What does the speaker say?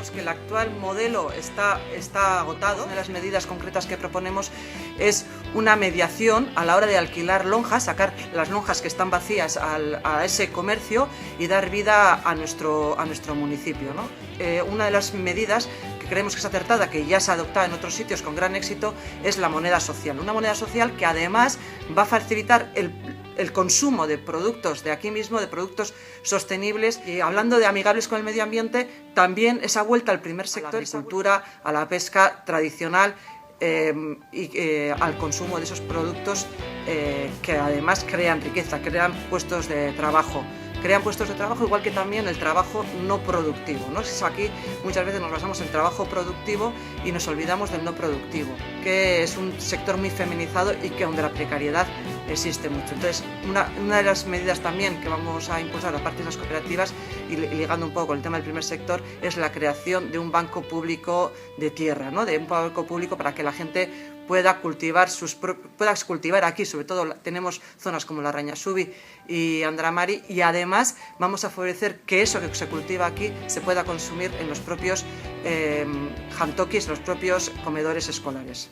Creemos que el actual modelo está agotado. Una de las medidas concretas que proponemos es una mediación a la hora de alquilar lonjas, sacar las lonjas que están vacías a ese comercio y dar vida a nuestro municipio, ¿no? Una de las medidas que creemos que es acertada, que ya se ha adoptado en otros sitios con gran éxito, es la moneda social. Una moneda social que además va a facilitar el consumo de productos de aquí mismo, de productos sostenibles. Y hablando de amigables con el medio ambiente, también esa vuelta al primer sector, a la agricultura, a la pesca tradicional y al consumo de esos productos que además crean riqueza, crean puestos de trabajo. Crean puestos de trabajo, igual que también el trabajo no productivo, ¿no? Aquí muchas veces nos basamos en el trabajo productivo y nos olvidamos del no productivo, que es un sector muy feminizado y que donde la precariedad existe mucho. Entonces, una de las medidas también que vamos a impulsar, aparte de las cooperativas y ligando un poco con el tema del primer sector, es la creación de un banco público de tierra, ¿no? De un banco público para que la gente pueda cultivar aquí, sobre todo tenemos zonas como la Rañasubi y Andramari, y además vamos a favorecer que eso que se cultiva aquí se pueda consumir en los propios jantokis, los propios comedores escolares.